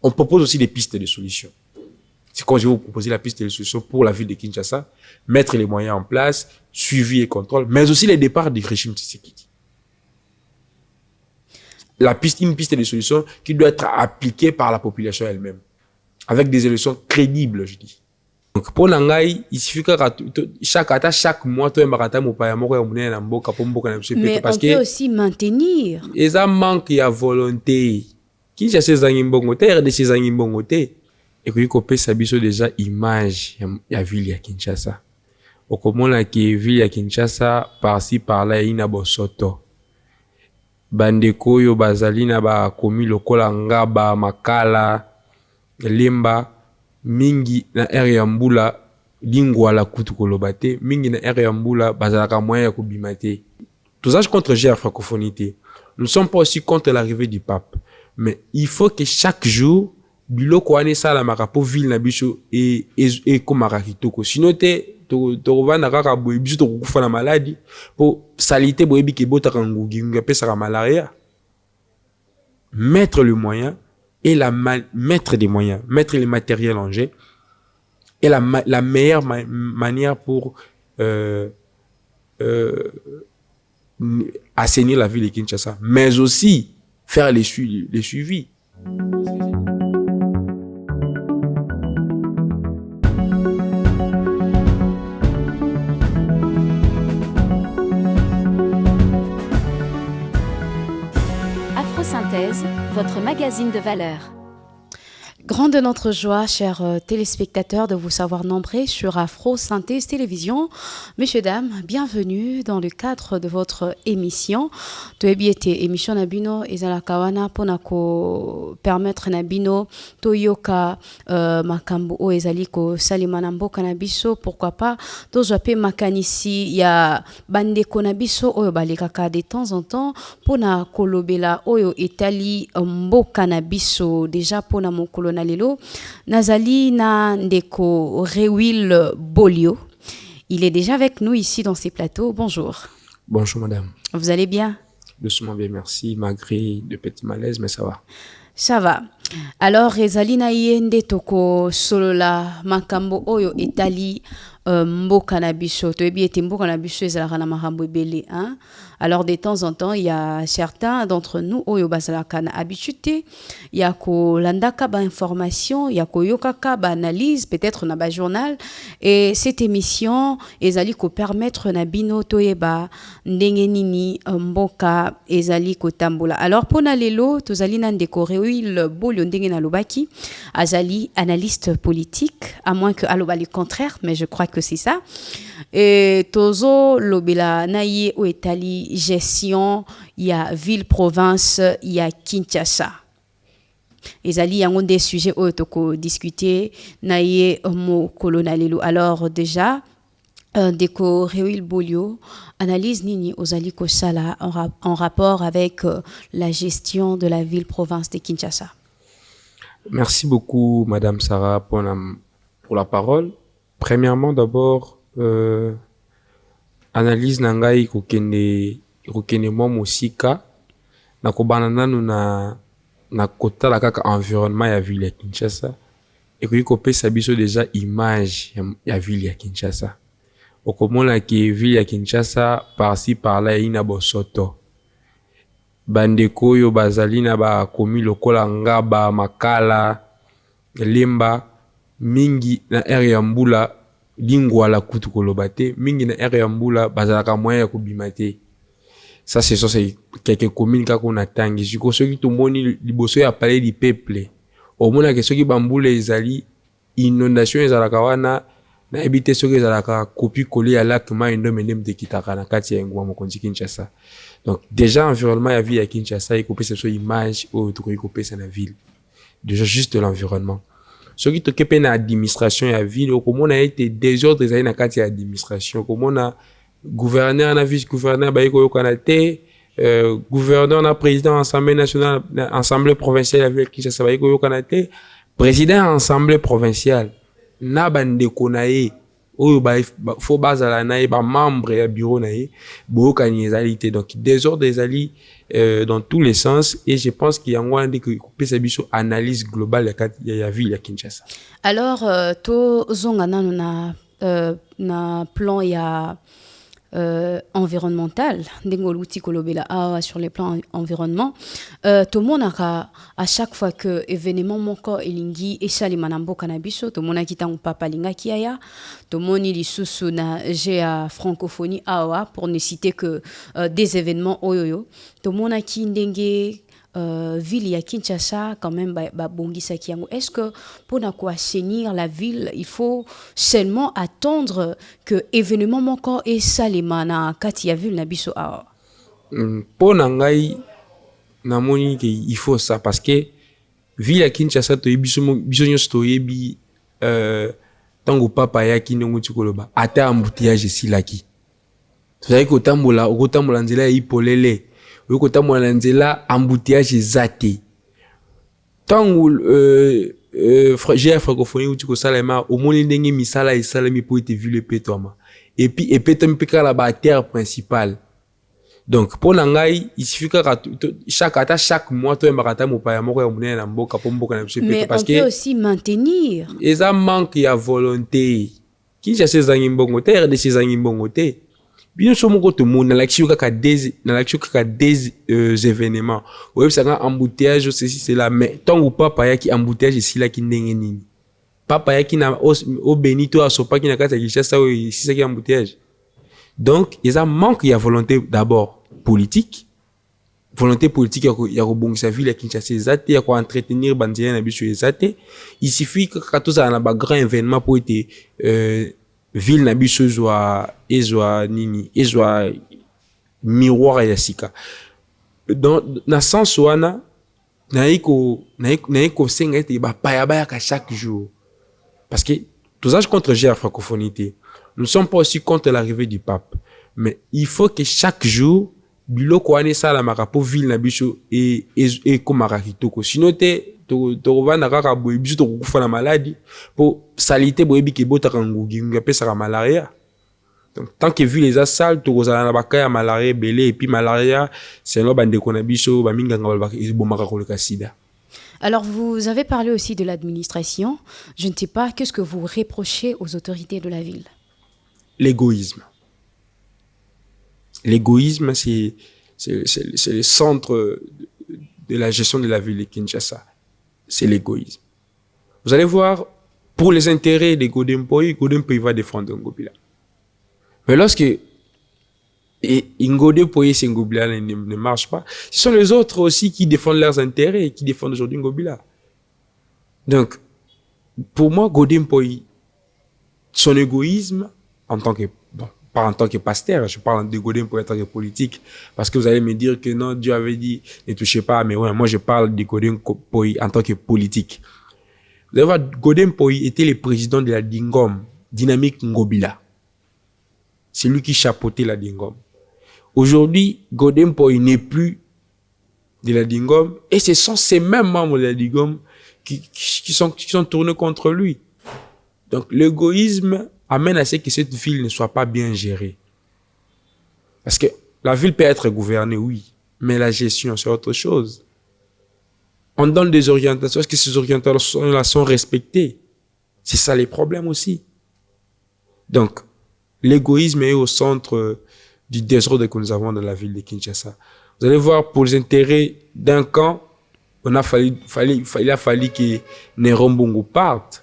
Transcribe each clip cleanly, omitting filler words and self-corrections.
On propose aussi des pistes de solutions. C'est quand je vais vous proposer la piste de solution pour la ville de Kinshasa, mettre les moyens en place, suivi et contrôle, mais aussi les départs du régime Tshisekedi. Une piste de solution qui doit être appliquée par la population elle-même, avec des élections crédibles, je dis. Donc, pour Nangai, il suffit que chaque mois, tu as mais on peut aussi maintenir. Et ça manque de volonté. Qui cherche ces angimbongo, terre de ces angimbongo, et puis qu'on ça biso déjà image ya ville ya Kinshasa. Au comment la qui ville ya Kinshasa par-ci par-là ina bosoto. Bandeko yo bazali na ba komi lokola ngaba makala lemba mingi na ere ya mbula lingwa la kutu kolobate mingi na ere ya mbula bazalaka moyen ya kubimate. Tout ça contre la francophonie. Nous ne sommes pas aussi contre l'arrivée du pape, mais il faut que chaque jour biloko ane sala makapo ville na biso et komara kitoko. Sinon to vana kaka boye biso to kufa na maladie pour salité boye biki bota kangugi ngapesa ka malaria. Mettre le moyen et mettre des moyens, mettre les matériels en jeu est la meilleure manière pour assainir la ville de Kinshasa, mais aussi faire les suivis. Afrosynthèse, votre magazine de valeurs. Grande notre joie, chers téléspectateurs, de vous savoir nombreux sur Afro Synthèse Télévision. Messieurs, dames, bienvenue dans le cadre de votre émission. Toebiete émission Nabino Ezalakawana Ponako permettre Nabino Toyoka Makambo o Ezaliko Salimanambo Kanabiso, pourquoi pas, Tozape Makanisi, ya Bande Konabiso, Oyo Balikaka de temps en temps, Pona Kolobela, Oyo Etali Mbo Kanabiso, déjà Pona Mokolo Nalelo, Nazali na Ndeko Rewil Bolio. Il est déjà avec nous ici dans ces plateaux. Bonjour. Bonjour madame. Vous allez bien? Doucement bien, merci. Malgré de petits malaises, mais ça va. Ça va. Alors, Rezali na yende toko solola makambo oyo etali mboka na biso. Toyebi ete mboka na biso ezalaka na makambo ebele, hein? Alors, de temps en temps, il y a certains d'entre nous oyo bazalaka na habitude, il y a ko landaka ba information, il y a ko yokaka ba analyse, peut-être na ba journal, et cette émission ezali ko permettre na bino toyeba ndenge nini mboka ezali ko tambola. Alors, pona lelo tozali na ndeko Rewil Bolio ndenge na lobaki, azali analyste politique, à moins que aloba le contraire, mais je crois que c'est ça. Et tozo lobela naye o etali gestion, il y a ville province, il y a Kinshasa. Ezali yango des sujets o toko discuter naye mo kolonalelo. Alors déjà Ndeko Rewil Bolio analyse nini ozali ko sala en rapport avec la gestion de la ville province de Kinshasa. Merci beaucoup madame Sarah pour la parole. Premièrement d'abord analyse nangai kokende mo musika na kobana nanu na kota la kaka environnement ya ville ya Kinshasa et ko pesa biso déjà image ya ville ya Kinshasa. Okomona ki ville ya Kinshasa par-ci par-là ina bosoto. Bandeko yo bazali na ba komi lokola ngaba makala lemba mingi na ere ya mbula lingwa la kutu kolobate mingi na ere ya mbula bazalaka moyen ya kubimate. Ça c'est quelques communes qu'on a tangi. Je pense que tout le monde liboso ya parler du peuple. Au moins que ceux qui bambule ezali inondation ezalaka wana na habité ceux qui ezalaka copie coller à lac ma ndo menem de kitaka na kati ya ngwa mokonzi Kinshasa. Donc déjà environnement ya vie à Kinshasa il copie cette image au to copie ça na ville. Déjà juste l'environnement. Ceux qui t'occupent na administration ya ville comment on a été désordre ezali na kati ya administration comment on a gouverneur na vice-gouverneur ba yiko yokanate gouverneur na président assemblée nationale assemblée provinciale ya ville Kinshasa ba yiko yokanate président assemblée provinciale na bande konaye oyo faut bazala na ye ba membre ya bureau na ye boyokani ezali te. Donc désordre ezali dans tous les sens, et je pense qu'il y a un que pesa biso analyse globale ya ville ya Kinshasa. Alors to zonga nanu na plan ya environnemental ndengoluti kolobela awa sur les plans environnement to monaka à chaque fois que événement moko elingi esalima na mboka na biso to monaki tango papa lingaki aya to moni lisusu na GA francophonie awa pour ne citer que des événements oyoyo to monaki ndenge ville ya Kinshasa quand même bongisa kiango. Est-ce que pour assainir la ville il faut seulement attendre que événement moko et salima na kati ya ville na biso awa? Pour ngai namoni que il faut ça parce que ville ya Kinshasa to biso nyonso to yebi tango papa ya kinongo tikoloba ata embouteillage silaki. C'est que okotambola nzela ya ipolele okota mwana nzela embouteillage zate tango GA francophonie uti ko salema au moni ndenge misala esalemi po ete ville petoma et puis epetami peka la ba terre principale. Donc pour ngai il suffit que chaque mois to mbakata mopaya moko ya munene na mboka po mboka na biso mais parce on que peut aussi maintenir et ça manque ya volonté qui cherche zangi mbongo terre de ces zangi mbongo te. Bien sûr, mon côté, mon élection des événements. Oui, ça a embouteillage, ceci, c'est là. Mais tant ou papa ya qui embouteillage ici là qui n'est nini. Papa ya qui n'a au Benito à Sopa qui n'a qu'à s'agir ça oui, c'est ça qui embouteillage. Donc, il y a manque il y a volonté d'abord politique. Volonté politique il y a bon sa ville à Kinshasa zate il y a quoi entretenir bandier na biso zate. Il suffit que quand tout ça a un grand événement pour être ville na biso ezwa nini ezwa miroir ya sika dans na sens wana naiko senga ete ba paya ka chaque jour parce que tous ça contre GA francophonie nous sommes pas aussi contre l'arrivée du pape mais il faut que chaque jour biloko ane sala makapo ville na biso et komaka kitoko sinon te to vana kaka boye biso to kufa na maladie pour salité boye biki botaka ngugi ngapesa ka malaria. Donc tant que ville les sales to kozala na bakaya malaria belé et puis malaria c'est no bande ko na biso ba minga ngaba bomaka ko le sida. Alors vous avez parlé aussi de l'administration, je ne sais pas qu'est-ce que vous reprochez aux autorités de la ville? L'égoïsme, c'est le centre de la gestion de la ville de Kinshasa. C'est l'égoïsme. Vous allez voir, pour les intérêts de Godin Poyi va défendre Ngobila. Mais lorsque Ngode Poyi et Ngobila ne marchent pas, ce sont les autres aussi qui défendent leurs intérêts et qui défendent aujourd'hui Ngobila. Donc, pour moi, Godin Poyi, son égoïsme, en tant que, bon, pas en tant que pasteur, je parle de Godin Poyi en tant que politique, parce que vous allez me dire que non, Dieu avait dit, ne touchez pas, mais ouais, moi je parle de Godin Poyi en tant que politique. Vous allez voir, Godin Poyi était le président de la Dingom, Dynamique Ngobila. C'est lui qui chapeautait la Dingom. Aujourd'hui, Godin Poyi n'est plus de la Dingom, et ce sont ces mêmes membres de la Dingom qui sont tournés contre lui. Donc l'égoïsme amène à ce que cette ville ne soit pas bien gérée. Parce que la ville peut être gouvernée, oui, mais la gestion, c'est autre chose. On donne des orientations, est-ce que ces orientations-là sont respectées? C'est ça les problèmes aussi. Donc, l'égoïsme est au centre du désordre que nous avons dans la ville de Kinshasa. Vous allez voir, pour les intérêts d'un camp, il a fallu que Néron Bongo parte.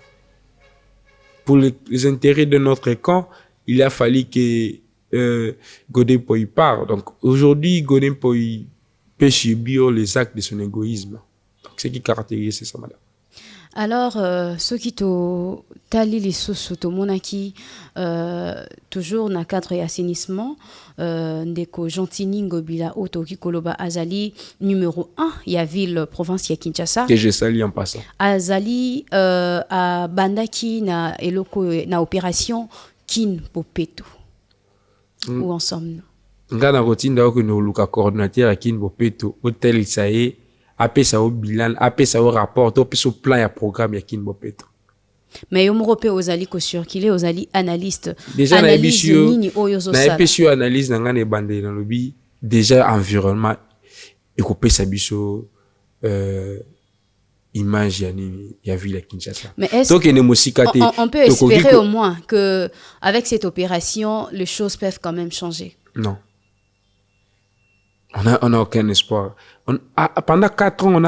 Pour les intérêts de notre camp, il a fallu que Godin Poyi parte. Donc aujourd'hui, Godin Poyi peut subir les actes de son égoïsme. Donc ce qui caractérise, c'est ça, madame. Alors, ce qui to tali les sous to monaki toujours na cadre et assainissement ndeko Gentini Ngobila Otoki Koloba Azali numéro 1 ya ville province ya Kinshasa que je salue en passant. Azali a bandaki na eloko na opération Kin Popeto. Où en sommes-nous? Ngana rotinda ko no luka coordinateur à Kin Popeto hôtel Isaé apesa au bilan apesa au rapport apesa au plan ya programme ya Kin Popeto. Mais yo moko pe ozali ko circuler, ozali analyste. Déjà analyse nini oyo zo na sala. epesi analyse na ngane bande na lobi déjà environnement ekopesa biso image ya nini ya ville ya Kinshasa. Mais est-ce donc on peut espérer au moins que avec cette opération les choses peuvent quand même changer? Non. On a aucun espoir. Pendant 4 ans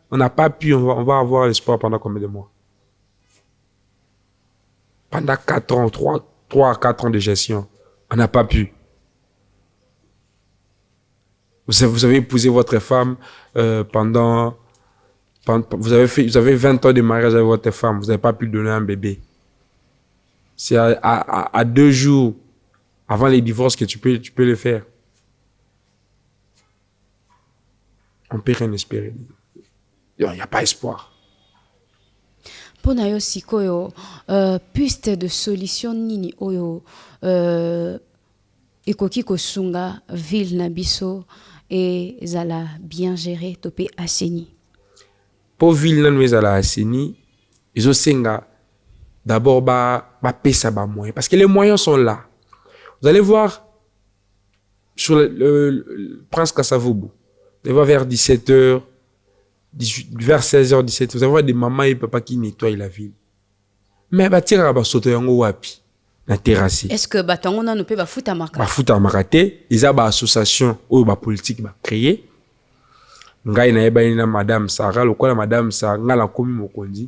on n'a pas pu, on va avoir l'espoir pendant combien de mois? Pendant 4 ans, 3 à 4 ans de gestion, on n'a pas pu. Vous avez épousé votre femme vous avez 20 ans de mariage avec votre femme, vous n'avez pas pu donner un bébé. C'est à 2 jours avant les divorces que tu peux le faire. On peut rien espérer. Il n'y a pas espoir. Pona yo sikoyo piste de solution nini oyo ekoki kosunga ville na biso et zala bien géré topé asseni. Pour ville na ezala asseni, ils osenga d'abord ba pesa ba moyens parce que les moyens sont là. Vous allez voir sur le Prince Kasavubu, vous allez voir vers 17h vers 16h 17h vous allez voir des mamans et papas qui nettoient la ville. Mais ba tira ba soto yango wapi na terrasse. Est-ce que batango na no pe ba futa maka? Ba futa makate, ils a ba association ou ba politique ba créer. Ngai na yeba na madame Sarah, lokola madame Sarah ngala komi mokonzi.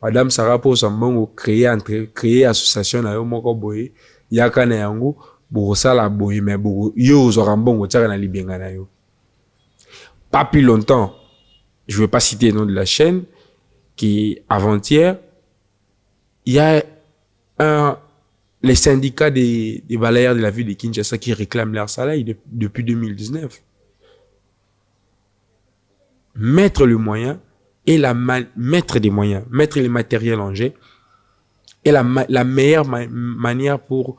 Madame Sarah pour son mbongo créer association na yo moko boye yaka na yango bo sala boye mais bo yo zo rambongo tsaka na libenga na yo. Pas plus longtemps, je ne vais pas citer le nom de la chaîne, qui avant-hier, il y a les syndicats des balayeurs de la ville de Kinshasa qui réclament leur salaire depuis 2019. Mettre le moyen et mettre des moyens, mettre les matériels en jeu est la meilleure manière pour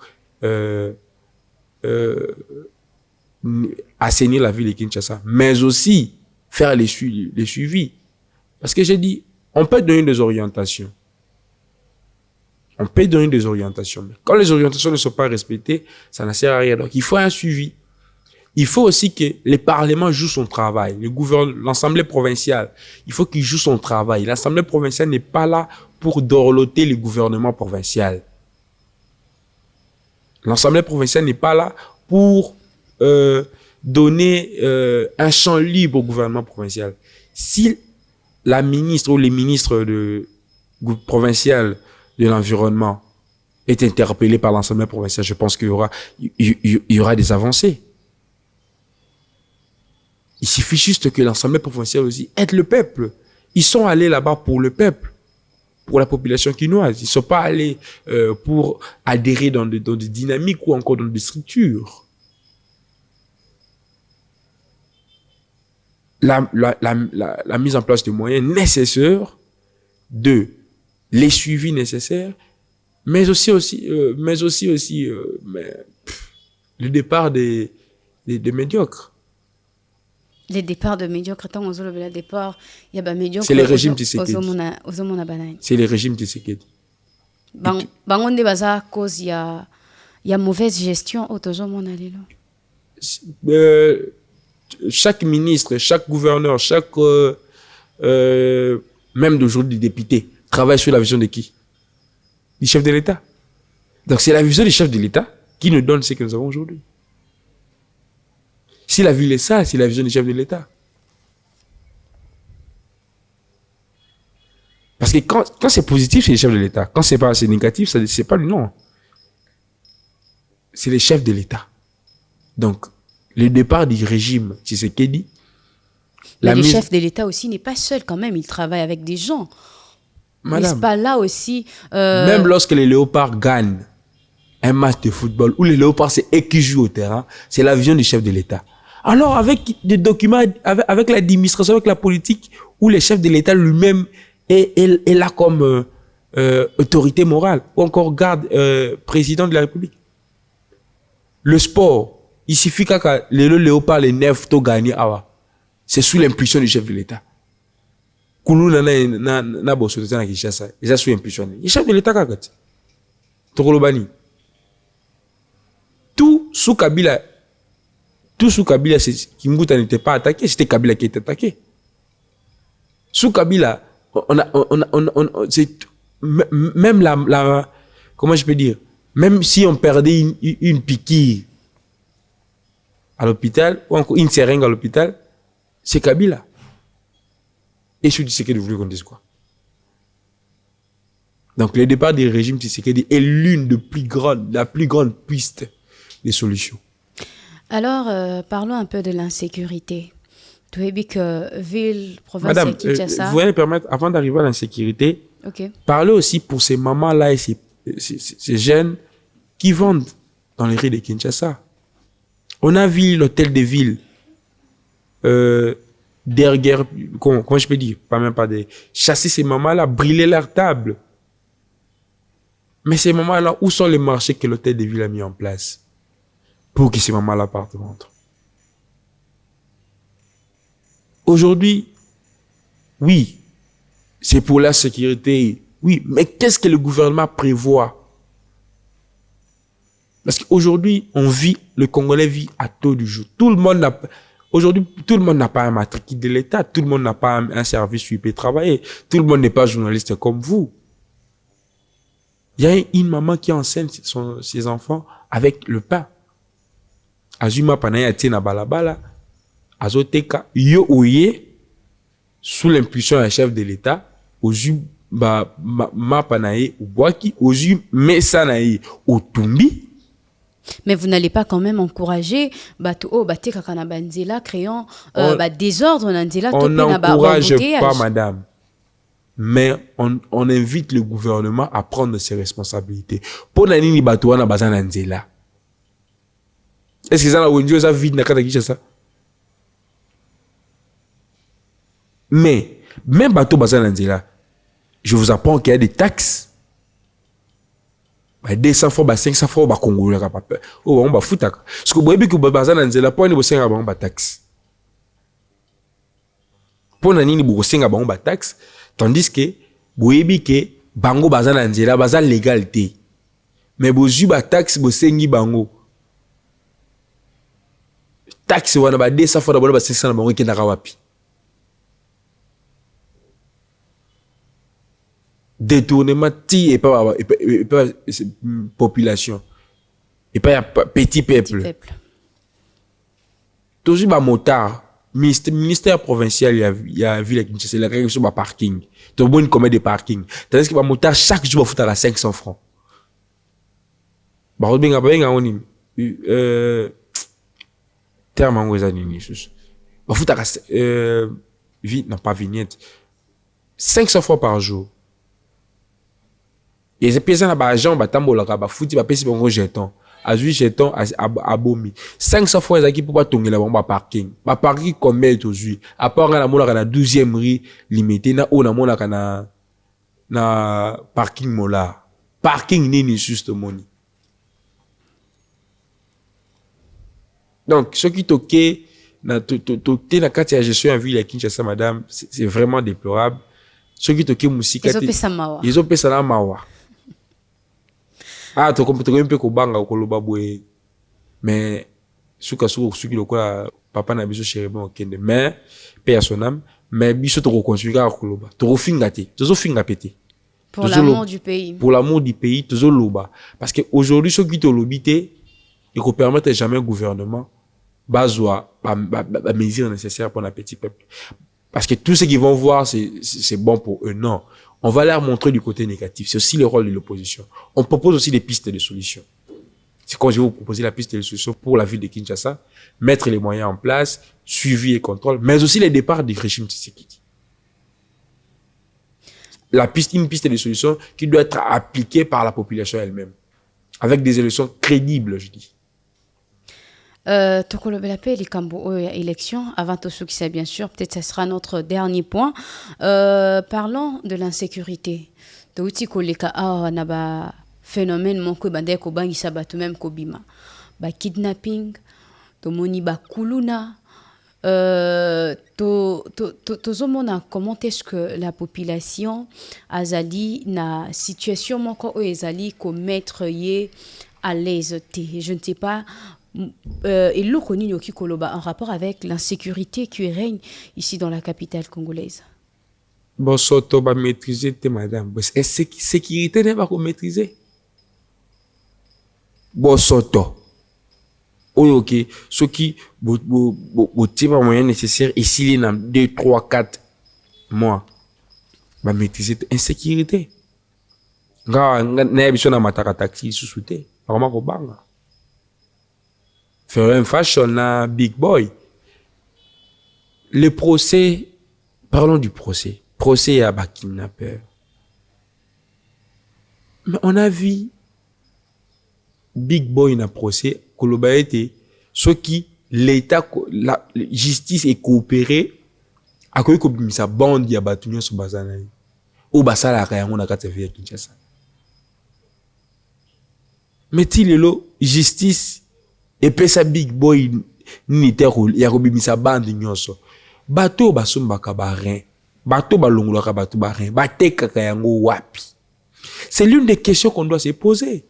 assainir la ville de Kinshasa, mais aussi faire les suivis. Parce que j'ai dit, on peut donner des orientations. On peut donner des orientations. Mais quand les orientations ne sont pas respectées, ça ne sert à rien. Donc, il faut un suivi. Il faut aussi que le Parlement joue son travail. L'Assemblée provinciale, il faut qu'il joue son travail. L'Assemblée provinciale n'est pas là pour dorloter le gouvernement provincial. L'Assemblée provinciale n'est pas là pour donner un champ libre au gouvernement provincial. Si la ministre ou les ministres provinciaux de l'environnement est interpellé par l'Assemblée provinciale, je pense qu'il y aura des avancées. Il suffit juste que l'Assemblée provinciale aussi aide le peuple. Ils sont allés là-bas pour le peuple, pour la population quinoise. Ils ne sont pas allés pour adhérer dans des dynamiques ou encore dans des structures. La mise en place de moyens nécessaires, les suivis nécessaires, mais aussi le départ des médiocres. Les départs de médiocres, tant on le départ, il y a médiocres. C'est les régimes Tshisekedi. C'est les régimes Tshisekedi. Bangonde baza cause il y a mauvaise gestion autozomona lelo. Chaque ministre, chaque gouverneur, même d'aujourd'hui député, travaille sur la vision de qui? Du chef de l'État. Donc c'est la vision du chef de l'État qui nous donne ce que nous avons aujourd'hui. Si la ville est ça, c'est la vision du chef de l'État. Parce que quand c'est positif, c'est le chef de l'État. Quand c'est négatif, c'est pas lui, non. C'est le chef de l'État. Donc, le départ du régime Tshisekedi. Le chef de l'État aussi n'est pas seul quand même, il travaille avec des gens. Madame, n'est-ce pas là aussi même lorsque les léopards gagnent un match de football où les léopards c'est eux qui jouent au terrain, c'est la vision du chef de l'État. Alors avec des documents, avec l'administration, avec la politique, où le chef de l'État lui-même est là comme autorité morale, ou encore garde président de la République. Le sport, il suffit que les léopards, les neufs, tout gagnent, c'est sous l'impulsion du chef de l'État. Kuluna na boso tena Kinshasa. Ils sont impressionnés. Ils chef de l'état kakati. Tokolobani. Tout sous Kabila, Kimbuta n'était pas attaqué, c'était Kabila qui était attaqué. Sous Kabila, même comment je peux dire, même si on perdait une piqûre à l'hôpital, ou encore une seringue à l'hôpital, c'est Kabila. Et je dis ce que vous voulez qu'on dise quoi. Donc le départ du régime Tshisekedi est la plus grande piste des solutions. Alors, parlons un peu de l'insécurité. Tu as dit que ville, province Madame, de Kinshasa... vous allez me permettre, avant d'arriver à l'insécurité, parlez aussi pour ces mamans-là et ces jeunes qui vendent dans les rues de Kinshasa. On a vu l'hôtel de ville, derrière, comment je peux dire, chasser ces mamans-là, brûler leur table. Mais ces mamans-là, où sont les marchés que l'hôtel de ville a mis en place pour que ces mamans-là partent vendre? Aujourd'hui, oui, c'est pour la sécurité, oui, mais qu'est-ce que le gouvernement prévoit? Parce qu'aujourd'hui, le Congolais vit à taux du jour. Aujourd'hui, tout le monde n'a pas un matricule de l'État, tout le monde n'a pas un service où il peut travailler, tout le monde n'est pas journaliste comme vous. Il y a une maman qui enseigne ses enfants avec le pain. Azuma panaya tina balabala, azoteka yo oye sous l'impulsion d'un chef de l'État, ozu ma panaye ubwaki, ozu mesanaye otumbi. Mais vous n'allez pas quand même encourager créant désordre on n'encourage pas, madame. Mais on invite le gouvernement à prendre ses responsabilités. Pour nani ni bato wana bazana nzela. Est-ce que ça a vide na kata Kinshasa? Mais même bateau bazana nzela, je vous apprends qu'il y a des taxes. 200 fois, 500 fois, ba Congolais ka papa. Oh, on ba futaka. Parce que boyebi que bazana nzela po ni bosenga ba taxe. Pour nani ni bosenga ba taxe. Tandis que, boyebi que, bango bazan nzela, bazan légalité. Mais bozu ba taxe, bosengi bango. Taxe wana ba 200 fois d'abord ba 500 bango ki naka wapi. Détournement ti et pas population. Et pas petit peuple. Toujours ba motard. Ministère provincial, il y a ville Kinshasa, il y a quelque chose de parking. Tu as besoin de combien de parking? Tandis que monter chaque jour, il faut à 500 francs. Bah, on terme en Wazanini. Bah, faut à non, pas vignette. 500 fois par jour. Et ces pièces là, bah, gens, bah, tambola, bah, fouti, bah, pèse, bon, jeton. À 8 jetons, à Bomi. 500 fois, ils pour pas tomber là, bon, parking. Bah, parking, combien est aujourd'hui? À part, la mola, la 12e rue limitée, na, ou, la mola, na, parking, mola. Parking, n'est juste money. Donc, ce qui toquait, toqué, na, quand il y a gestion en ville à Kinshasa, madame, c'est vraiment déplorable. Ce qui toquait, moussika, ils ont fait ça mawa. Ah, tu comprends un peu banga ou koloba boye. Mais, suki lokola, papa na biso chérébon okende. Mais, paix à son âme, mais biso to reconstruire à koloba. To refingate. Tozo finga pété. Pour l'amour du pays. Pour l'amour du pays, tozo loba. Parce que aujourd'hui, ceux qui te lobité, ils ne permettent jamais au gouvernement, bazoa, la mesure nécessaire pour un petit peuple. Parce que tout ce qu'ils vont voir, c'est bon pour eux. Non. On va leur montrer du côté négatif. C'est aussi le rôle de l'opposition. On propose aussi des pistes de solutions. C'est quand je vais vous proposer la piste de solution pour la ville de Kinshasa, mettre les moyens en place, suivi et contrôle, mais aussi les départs du régime Tshisekedi. Une piste de solution qui doit être appliquée par la population elle-même. Avec des élections crédibles, je dis. Tokolobelape likambo élection avant tout ce qui c'est bien sûr peut-être ce sera notre dernier point. Parlons de l'insécurité. Touti koleka na ba phénomène moko bande ko bangisa bato même ko bima. Ba kidnapping, to moni ba kuluna, tozomona comment est-ce que la population azali na situation moko oyo ezali komettre ye à l'aise te. Je ne sais pas eloko nini oki koloba en rapport avec l'insécurité qui règne ici dans la capitale congolaise. Bosoto ba maîtriser te madame. Sécurité n'est pas qu'on maîtriser. Bosoto. Oyo ke ceux qui tirer moyen nécessaire ici les dans 2 3 4 mois ba maîtriser insécurité. Nga na biso na mataka taxi susute. Vraiment ko banga. Faire un fashion na big boy. Le procès, parlons du procès. Procès à kidnappeur. Mais on a vu big boy na procès koloba été ceux qui l'état la justice est coopéré akoyi ko bimisa bande ya batu nyonso bazana yi o basala ka yango na kati ya Kinshasa. Mais ti lelo justice et pesa big boy ni te ya ko bimisa bande nyonso bato basombaka ba rein bato balongolaka bato ba rein batekaka yango wapi. C'est l'une des questions qu'on doit se poser.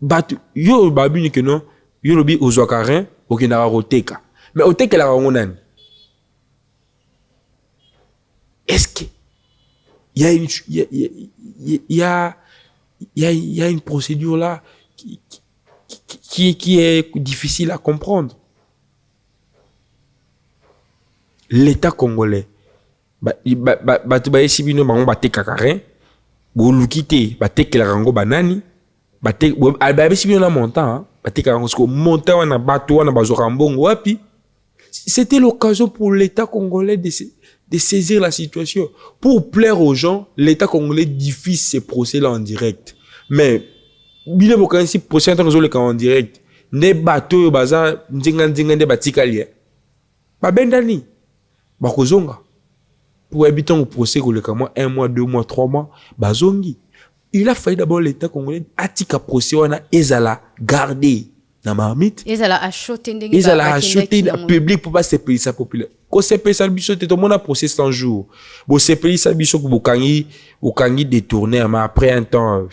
Batu yo babini que non yo lobi ozwaka rein okendaka koteka mais otekelaka yango nani? Est-ce que il y a une procédure là qui est difficile à comprendre. L'État congolais batu ba esibino bango batekaka rein boluki te batekelaka yango banani albabi na montant batika ngo montant wana bato wana bazoka mbongo wapi. C'était l'occasion pour l'État congolais de saisir la situation pour plaire aux gens. L'État congolais diffuse ces procès là en direct, mais bile bokansi procès en direct ne bato baza ndinga nde batika lia babendani bakozonga pour habiter au procès ko le kama 1 mois 2 mois 3 mois bazongi. Il a fallu d'abord l'État congolais atika procès wana ezala garder na marmite ezala acheter le public pour pas se payer sa populaire ko se payer sa biso te to mona procès 100 jours bo se payer sa biso ko bokangi détourner mais après un temps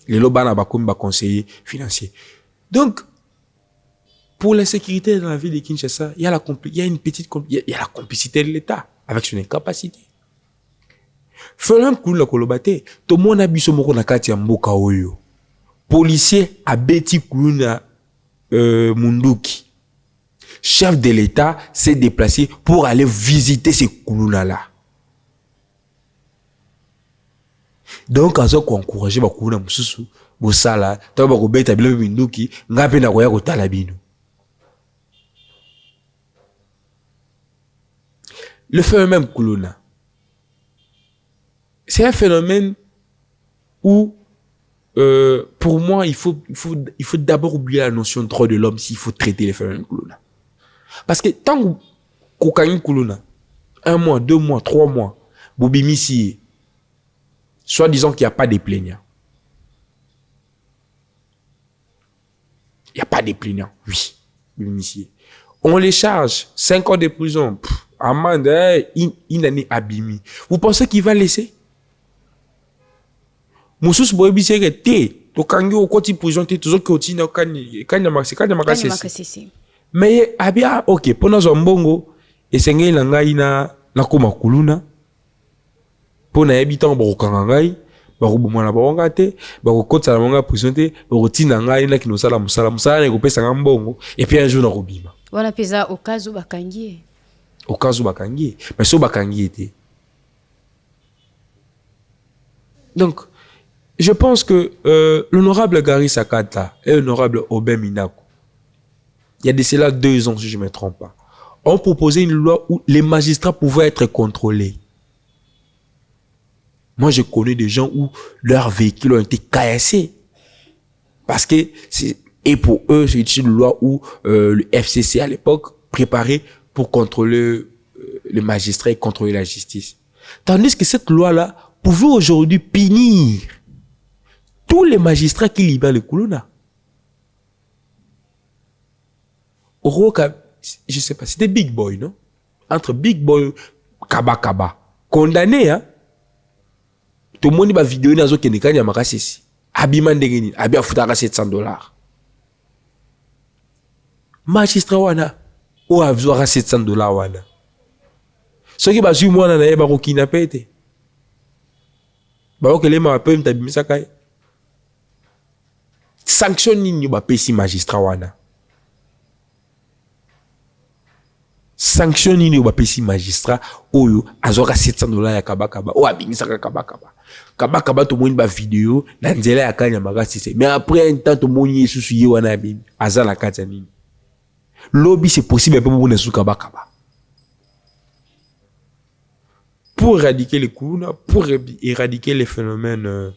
les lobana ba comme ba conseiller financier. Donc pour la sécurité dans la ville de Kinshasa, il y a la complicité de l'État avec son incapacité. Fela mkulu la kolobate to mona biso moko na kati ya mboka oyo policier abeti kuluna munduki chef de l'État s'est déplacé pour aller visiter ces kuluna là. Donc azo ko encourager ba kuluna mususu bo sala to ba ko beta bilo munduki ngape na koya ko tala bino. Le phénomène kuluna, c'est un phénomène où, pour moi, il faut d'abord oublier la notion de droit de l'homme s'il faut traiter les phénomènes kuluna. Parce que tant que cocaïne kuluna, 1 mois, 2 mois, 3 mois, bobimisi, soit disant qu'il n'y a pas de plaignants. Il n'y a pas de plaignants, oui, bobimisi. On les charge, 5 ans de prison, amende, une année abîmée. Vous pensez qu'il va laisser? Moussous boyebi seke te to kangi o koti prison te tozo ki otina kanya makasi. Mais abia OK pona zombongo esengeli na ngai na koma kuluna pona yebitan ba kokanga ngai ba kobomana ba wanga te ba kokotsa na manga prison te ba kotina ngai na kinosala musala ne kopesa ngambongo et puis un jour na kobima. Wana peza okazu bakangi. Mais so bakangi était. Donc je pense que l'honorable Gary Sakata et l'honorable Obem Minako, il y a de cela 2 ans si je ne me trompe pas, ont proposé une loi où les magistrats pouvaient être contrôlés. Moi je connais des gens où leurs véhicules ont été caillassés. Parce que et pour eux c'est une loi où le FCC à l'époque préparait pour contrôler les magistrats et contrôler la justice. Tandis que cette loi-là pouvait aujourd'hui punir tous les magistrats qui libèrent le Kuluna. je sais pas, c'était Big Boy, non? Entre Big Boy, Kaba. Condamné, hein? Tout le monde va vidéo dans ce qui est quand makasisi. Abiman degeni, abi afutaka $700. Magistrat wana, ou avzwaka $700 wana. Ce qui va suivre moi na yeba ko kidnapper te. Ba ko le ma pe mtabimisa kai. Sanction nini ba pesi magistrat wana. Sanction nini ba pesi magistrat oyo azwaka $700 ya kabakaba o abimisaka kabakaba. Kabakaba to moni ba vidéo na nzela ya kanya makasisi. Mais après un temps to moni yesusu ye wana bimi azala kata nini. Lobby c'est possible pour mona su kabakaba. Pour éradiquer les coups, pour éradiquer les phénomènes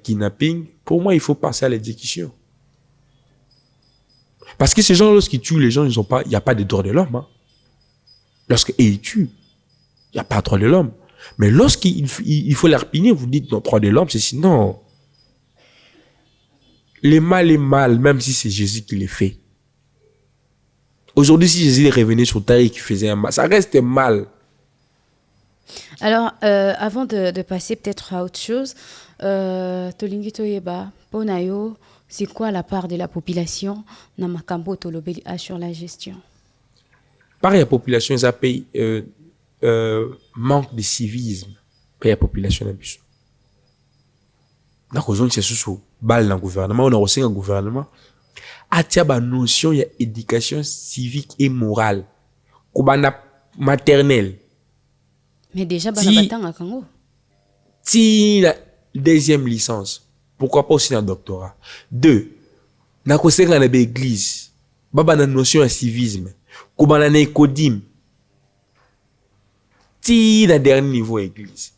kidnapping, pour moi, il faut passer à l'exécution. Parce que ces gens, lorsqu'ils tuent les gens, il n'y a pas de droit de l'homme. Hein. Lorsqu'ils tuent, il n'y a pas de droit de l'homme. Mais lorsqu'il faut les repiner, vous dites non, droit de l'homme, c'est sinon. Le mal est mal, même si c'est Jésus qui le fait. Aujourd'hui, si Jésus est revenu sur terre et qu'il faisait un mal, ça reste mal. Alors, avant de passer peut-être à autre chose, Tolingi Toyeba, Ponayo, c'est quoi la part de la population dans Makambo Tolobeli sur la gestion? Par la population, ils payent manque de civisme. Par la population, dans la zone, c'est sous balle dans le gouvernement, on a aussi un gouvernement. A la notion d'éducation civique et morale. Koubana maternelle. Mais déjà, si la deuxième licence, pourquoi pas aussi dans le doctorat? 2, dans l'église, baba na notion de civisme, comment on a codim, si la dernier niveau église,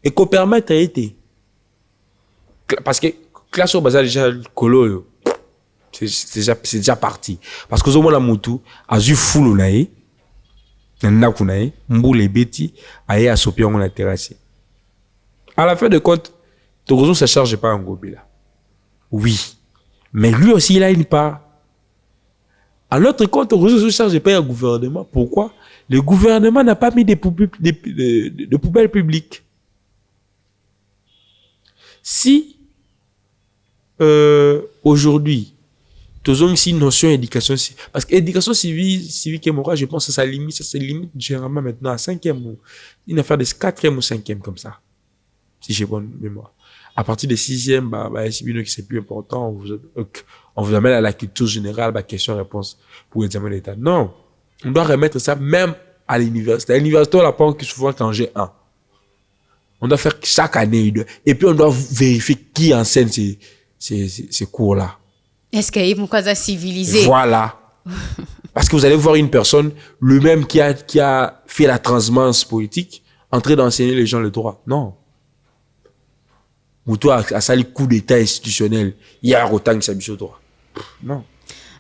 et qu'on permette été, parce que classe au bazar déjà colo, c'est déjà parti, parce que au moins la moutou a eu full naïe. Nakunae, mboule beti, aye asopi on la terrasse. À la fin de compte, Togozo ne se charge pas en Gobila. Oui. Mais lui aussi, il a une part. À l'autre compte, Togozo ne se charge pas au gouvernement. Pourquoi? Le gouvernement n'a pas mis de poubelles publiques. Si, aujourd'hui, Tozozo ici une notion d'éducation civique. Parce que l'éducation civique et morale, je pense que ça se limite généralement maintenant à 5e ou une affaire de 4e ou 5e comme ça. Si j'ai bonne mémoire. À partir de 6e, c'est plus important. On vous amène à la culture générale, question-réponse pour l'examen d'État. Non. On doit remettre ça même à l'université. À l'université, on l'apprend souvent quand j'ai un. On doit faire chaque année. Et puis, on doit vérifier qui enseigne ces cours-là. Est-ce qu'il y a civilisé? Voilà. Parce que vous allez voir une personne, lui-même qui a fait la transhumance politique, en train d'enseigner les gens le droit. Non. Ou toi, à ça, le coup d'état institutionnel, il y a autant que ça au droit. Non.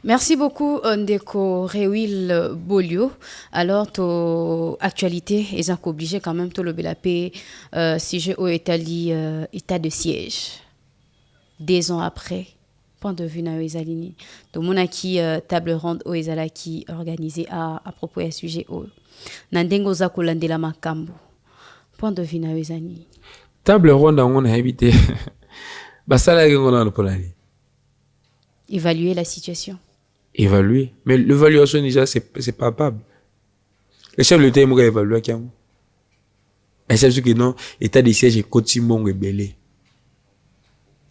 Merci beaucoup, Ndeko Rewil Bolio. Alors, ton actualité, ils ont obligé quand même de le paix, sujet au état de siège. 2 ans après. Point de vue na ezalini to mona ki table ronde o ezala ki organisé à propos ya sujet o nandengo za kolandela makambo. Point de vue na ezani table ronde on a habité basala ngona na polani évaluer la situation, mais l'évaluation déjà c'est palpable. Le chef de l'État m'a évalué qui am et c'est ce que non état de siège Kotimbongo ebele.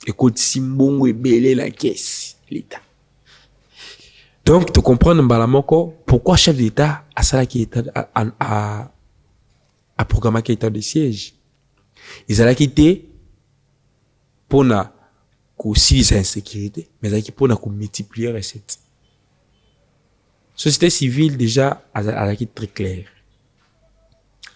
Écoute, Simbongo et belé la caisse, l'État. Donc, tu comprends, pourquoi le chef d'État a ça qui est à programmer qui est de siège. Ils ont quitté pour na aussi insécurité, mais ils ont pour na multiplier les recettes. Société civile déjà a quitté très clair.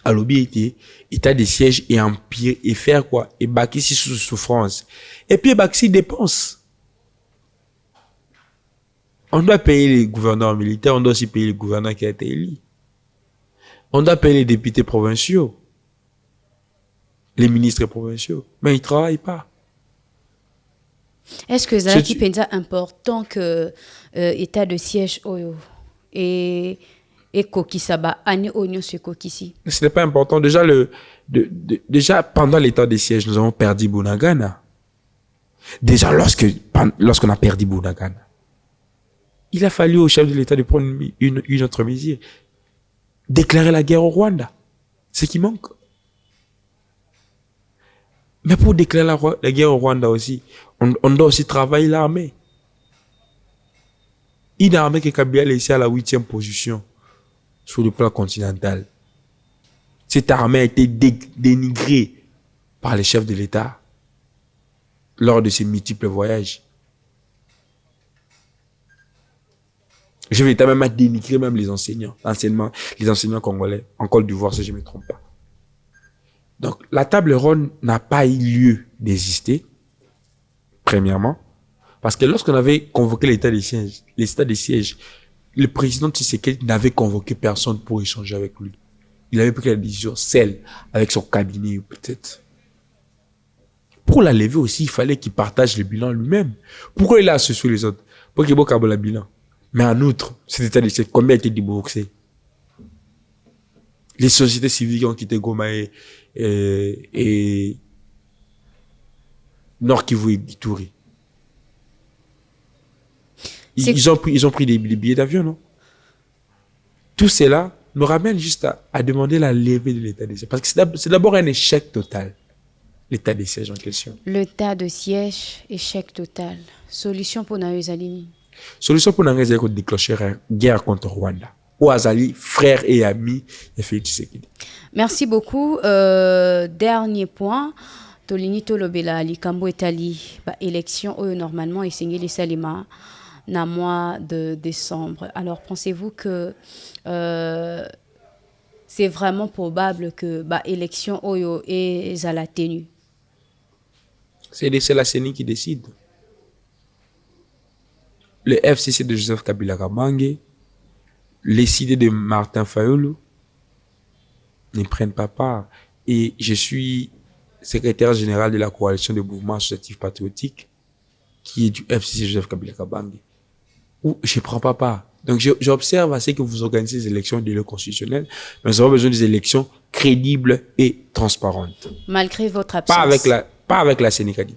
À l'objet état de siège et empire et faire quoi et bâcler si sous souffrance et puis bâcler si dépenses. On doit payer les gouverneurs militaires, on doit aussi payer les gouverneurs qui ont été élus. On doit payer les députés provinciaux, les ministres provinciaux, mais ils travaillent pas. Est-ce que Zalaki Penza important que état de siège oyo et kokisaba ani onyo se kokisi? Ce n'est pas important. Déjà, déjà pendant l'état de siège, nous avons perdu Bunagana. Déjà, lorsqu'on a perdu Bunagana, il a fallu au chef de l'État de prendre une autre mesure. Déclarer la guerre au Rwanda. C'est ce qui manque. Mais pour déclarer la guerre au Rwanda aussi, on doit aussi travailler l'armée. Une armée que Kabila a laissée à la 8e position sur le plan continental. Cette armée a été dénigrée par les chefs de l'État lors de ses multiples voyages. Je vais même dénigrer même les enseignants, les enseignants congolais, en Côte d'Ivoire si je ne me trompe pas. Donc la table ronde n'a pas eu lieu d'exister, premièrement, parce que lorsqu'on avait convoqué l'état de siège, le président Tshisekedi n'avait convoqué personne pour échanger avec lui. Il avait pris la décision seul, avec son cabinet peut-être. Pour la lever aussi, il fallait qu'il partage le bilan lui-même. Pourquoi il a associé les autres? Pour qu'il y ait le bilan. Mais en outre, cet état de siège, combien a été déboursé? Les sociétés civiles qui ont quitté Goma et Nord Kivu et Ituri. Ils ont pris des billets d'avion, non? Tout cela nous ramène juste à demander la levée de l'état de siège. Parce que c'est d'abord un échec total, l'état de siège en question. L'état de siège, échec total. Solution pour Naïzalini. Solution pour Naïzalini, c'est de déclencher une guerre contre Rwanda. Ou Azali, frère et ami, et Félix Tshisekedi. Merci beaucoup. Dernier point. Tolini Tolobela, Likambo Etali, élection, normalement, et signé les Salima. Dans le mois de décembre. Alors, pensez-vous que c'est vraiment probable que l'élection Oyo est à la tenue? C'est la CENI qui décide. Le FCC de Joseph Kabila Kabange, les idées de Martin Fayulu ne prennent pas part. Et je suis secrétaire général de la coalition des mouvements associatifs patriotiques qui est du FCC Joseph Kabila Kabange. Où je ne prends pas part. Donc, j'observe à ce que vous organisez des élections de l'élection constitutionnelle, mais nous avons besoin des élections crédibles et transparentes. Malgré votre absence. Pas avec la Sénégalie.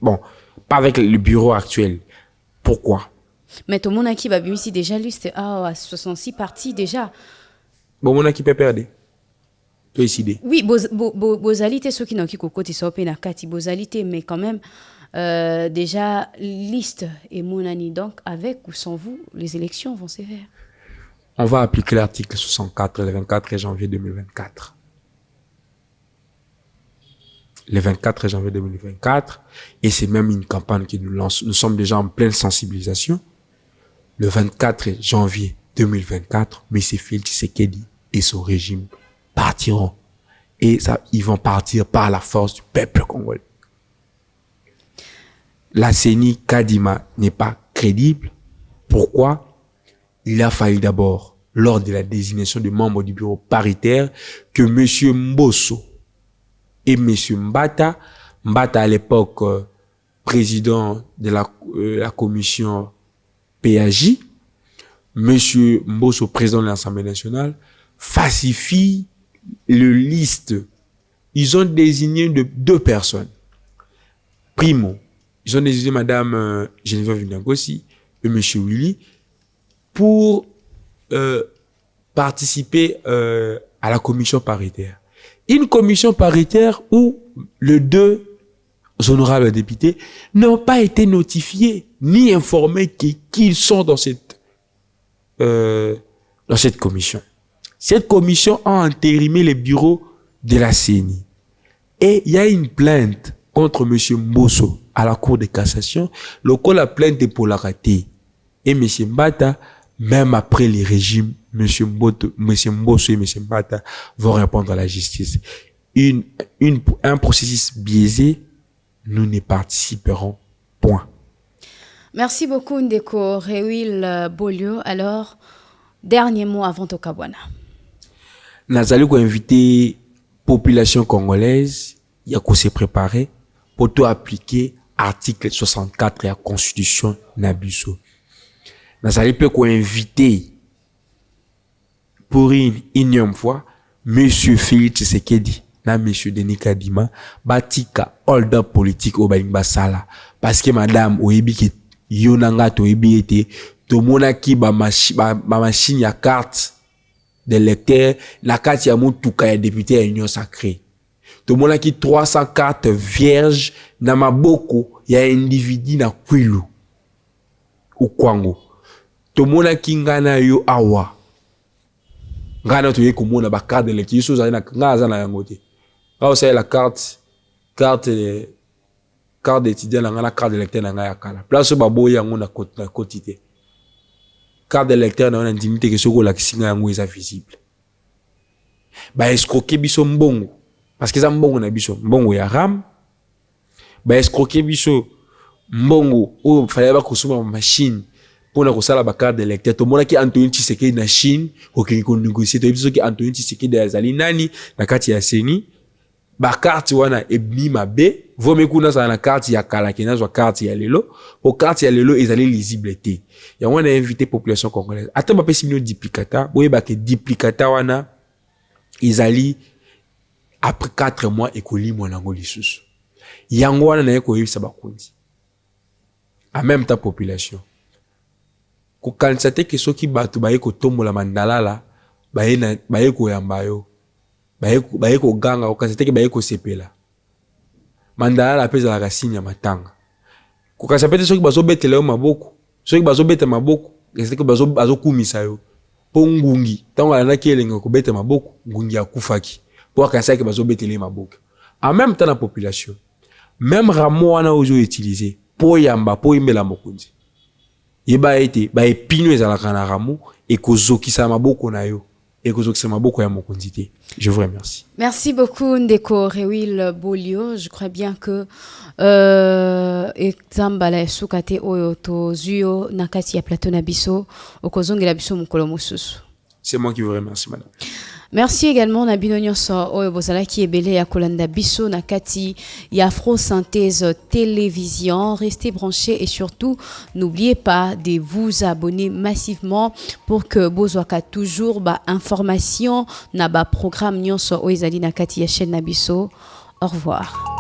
Bon, pas avec le bureau actuel. Pourquoi? Mais tout le monde qui va bien ici déjà liste à 66 partis déjà. Bon, mon équipe est perdue. Tu as décidé. Oui, bozalité ceux qui n'ont qui côté ça na kati bozalité, mais quand même déjà liste et monani, donc avec ou sans vous les élections vont se faire. On va appliquer l'article 64 le 24 janvier 2024. Le 24 janvier 2024, et c'est même une campagne qui nous lance. Nous sommes déjà en pleine sensibilisation. Le 24 janvier 2024, M. Félix Tshisekedi et son régime partiront. Et ça, ils vont partir par la force du peuple congolais. La CENI Kadima n'est pas crédible. Pourquoi? Il a fallu d'abord, lors de la désignation des membres du bureau paritaire, que M. Mbosso et M. Mbata à l'époque président de la commission PAJ, M. Mbosso, président de l'Assemblée nationale, falsifie le liste. Ils ont désigné deux personnes. Primo, ils ont désigné Madame Geneviève Vinagossi et M. Willy pour participer à la commission paritaire. Une commission paritaire où les deux honorables députés n'ont pas été notifiés ni informés qu'ils sont dans cette commission. Cette commission a entérimé les bureaux de la CENI. Et il y a une plainte contre M. Mbosso à la Cour de cassation. Le cas la plainte est pour la rater. Et M. Mbata, même après les régimes, M. Mbosso et M. Mbata vont répondre à la justice. Un processus biaisé, nous ne participerons point. Merci beaucoup Ndeko Rewil Bolio. Alors, dernier mot avant Tokabwana. Nous allons inviter la population congolaise à se préparer pour tout appliquer article 64 de la constitution nabiso. Nazali peut qu'on inviter pour une énième fois monsieur Félix Tshisekedi na monsieur Denis Kadima batika holder politique au baling basala parce que madame oyebi ki yonanga to yebi ete to monaki ba machine ya carte de lecteur la carte ya mutuka ya député à union sacrée to monaki 300 cartes vierges na maboko ya individu na kwilu u kwango to monaki ngana yo awa ngana to yeko mona ba carte de lecteur so za na ngaza na yango te. Ah, c'est la carte d'étudiant la carte de lecteur na ya kala. Place au babo yango na quotité. Carte de lecteur na intimité que soko la kisinga yango est visible. Ba escroquer biso mbongo parce que ça mbongo na biso mbongo ya ram. Ba escroquer biso mbongo o fallait ba kusuma machine pour na kosala ba carte de lecteur. To mona ki Antoine Tshisekedi na Chine okiki ko négocier to biso ki Antoine Tshisekedi azali nani na kati ya seni. Ba carte wana ebni mabe vome kuna sa na carte ya kala kena zo carte ya lelo o carte ya lelo ezali lisible te ya wana invité population congolaise ata ba pesi mino duplicata boye ba ke duplicata wana ezali après 4 mois ekoli monango lisusu yango wana na yeko yebisa bakundi en même temps population ko kanisa te ke soki batu ba yeko tombola mandalala ba yeko yamba yo bayeko ganga okasete ke bayeko sepela mandala la pesa la racine ya matanga kokasapete soki bazobetela yo maboko soki bazobeta maboko esete ke bazokumisa yo po ngungi tango alana ki elenga kobeta maboko ngungi akufaki po akasaki bazobetela maboko en même temps la population même ramo wana ozo utiliser po yamba po imela mokonzi yeba ete ba epino ezalaka na ramo ekozokisa maboko na yo. Je vous remercie. Merci beaucoup, Ndeko Rewil Bolio. Je crois bien que Exambala Sukate Oyoto Zuyo Nakati ya Plateau Nabiso Okozongi Labiso Mukolo Mususu. C'est moi qui vous remercie, madame. Merci également Nabino Nyonso Oyo Bozala qui est belé ya Kolanda Biso Nakati ya Afro Synthèse Télévision. Restez branchés et surtout n'oubliez pas de vous abonner massivement pour que Bozwaka toujours ba information na ba programme Nyonso Oyo Zali Nakati ya chaîne Nabiso. Au revoir.